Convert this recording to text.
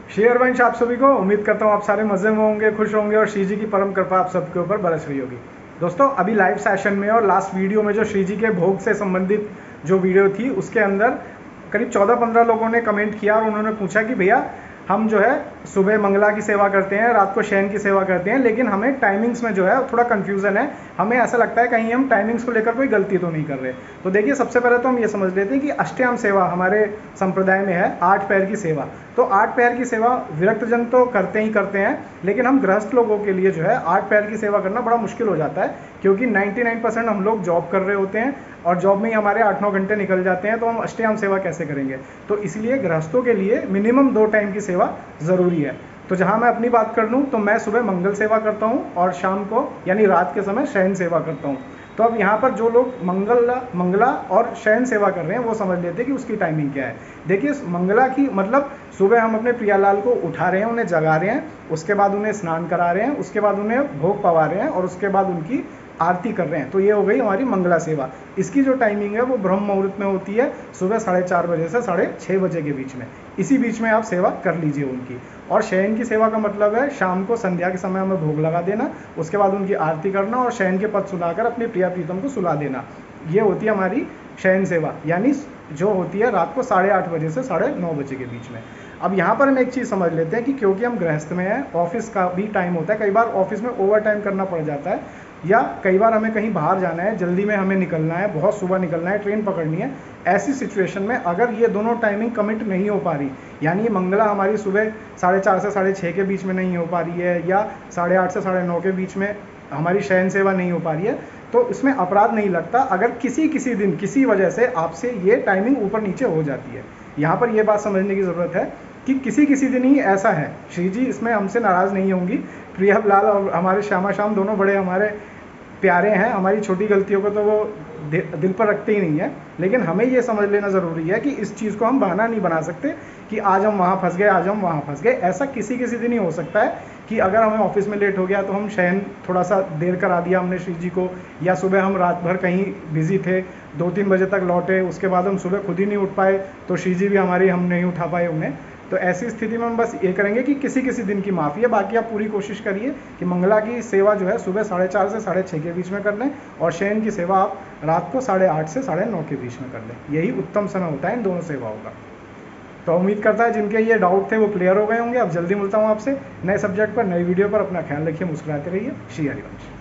श्री हरिवंश आप सभी को, उम्मीद करता हूँ आप सारे मज़े में होंगे, खुश होंगे और श्री जी की परम कृपा आप सबके ऊपर बरस रही होगी। दोस्तों, अभी लाइव सेशन में और लास्ट वीडियो में जो श्री जी के भोग से संबंधित जो वीडियो थी उसके अंदर करीब 14-15 लोगों ने कमेंट किया और उन्होंने पूछा कि भैया हम जो है सुबह मंगला की सेवा करते हैं, रात को शयन की सेवा करते हैं, लेकिन हमें टाइमिंग्स में जो है थोड़ा कन्फ्यूज़न है। हमें ऐसा लगता है कहीं हम टाइमिंग्स को लेकर कोई गलती तो नहीं कर रहे। तो देखिए, सबसे पहले तो हम ये समझ लेते हैं कि अष्टयाम सेवा हमारे संप्रदाय में है 8 पैर की सेवा। तो 8 पैर की सेवा विरक्तजन तो करते ही करते हैं, लेकिन हम गृहस्थ लोगों के लिए जो है 8 पैर की सेवा करना बड़ा मुश्किल हो जाता है, क्योंकि 99% हम लोग जॉब कर रहे होते हैं और जॉब में ही हमारे 8-9 घंटे निकल जाते हैं। तो हम अष्टयाम सेवा कैसे करेंगे? तो इसलिए गृहस्थों के लिए मिनिमम 2 टाइम की सेवा ज़रूरी है। तो जहाँ मैं अपनी बात कर लूँ तो मैं सुबह मंगल सेवा करता हूँ और शाम को यानी रात के समय शयन सेवा करता हूँ। तो अब यहाँ पर जो लोग मंगला और शयन सेवा कर रहे हैं वो समझ लेते हैं कि उसकी टाइमिंग क्या है। देखिए, मंगला की मतलब सुबह हम अपने प्रियालाल को उठा रहे हैं, उन्हें जगा रहे हैं, उसके बाद उन्हें स्नान करा रहे हैं, उसके बाद उन्हें भोग पवा रहे हैं और उसके बाद उनकी आरती कर रहे हैं। तो ये हो गई हमारी मंगला सेवा। इसकी जो टाइमिंग है वो ब्रह्म मुहूर्त में होती है, सुबह 4:30 बजे से 6:30 बजे के बीच में। इसी बीच में आप सेवा कर लीजिए उनकी। और शयन की सेवा का मतलब है शाम को संध्या के समय हमें भोग लगा देना, उसके बाद उनकी आरती करना और शयन के पद सुलाकर अपने प्रिया प्रीतम को सुला देना। ये होती है हमारी शयन सेवा, यानी जो होती है रात को 8:30 बजे से 9:30 बजे के बीच में। अब यहाँ पर हम एक चीज़ समझ लेते हैं कि क्योंकि हम गृहस्थ में हैं, ऑफिस का भी टाइम होता है, कई बार ऑफिस में ओवर टाइम करना पड़ जाता है, या कई बार हमें कहीं बाहर जाना है, जल्दी में हमें निकलना है, बहुत सुबह निकलना है, ट्रेन पकड़नी है। ऐसी सिचुएशन में अगर ये दोनों टाइमिंग कमिट नहीं हो पा रही, यानी मंगला हमारी सुबह 4:30 से 6:30 के बीच में नहीं हो पा रही है, या 8:30 से 9:30 के बीच में हमारी शयन सेवा नहीं हो पा रही है, तो इसमें अपराध नहीं लगता अगर किसी दिन किसी वजह से आपसे ये टाइमिंग ऊपर नीचे हो जाती है। यहाँ पर ये बात समझने की ज़रूरत है कि किसी दिन ही ऐसा है। श्री जी इसमें हमसे नाराज़ नहीं होंगी। प्रियालाल और हमारे श्यामा श्याम दोनों बड़े हमारे प्यारे हैं, हमारी छोटी गलतियों को तो वो दिल पर रखते ही नहीं है। लेकिन हमें ये समझ लेना ज़रूरी है कि इस चीज़ को हम बहाना नहीं बना सकते कि आज हम वहाँ फंस गए, आज हम वहाँ फंस गए। ऐसा किसी दिन ही हो सकता है कि अगर हमें ऑफिस में लेट हो गया तो हम शयन थोड़ा सा देर करा दिया हमने श्री जी को, या सुबह हम रात भर कहीं बिजी थे, 2-3 बजे तक लौटे, उसके बाद हम सुबह खुद ही नहीं उठ पाए तो श्री जी भी हमारी हम नहीं उठा पाए उन्हें। तो ऐसी स्थिति में हम बस ये करेंगे कि किसी दिन की माफ़ी है। बाकी आप पूरी कोशिश करिए कि मंगला की सेवा जो है सुबह 4:30 से 6:30 के बीच में कर लें और शयन की सेवा आप रात को 8:30 से 9:30 के बीच में कर लें। यही उत्तम समय होता है इन दोनों सेवाओं का। तो उम्मीद करता है जिनके ये डाउट थे वो क्लियर हो गए होंगे। अब जल्दी मिलता हूँ आपसे नए सब्जेक्ट पर, नई वीडियो पर। अपना ख्याल रखिए, मुस्कुराते रहिए। श्री हरिवंश।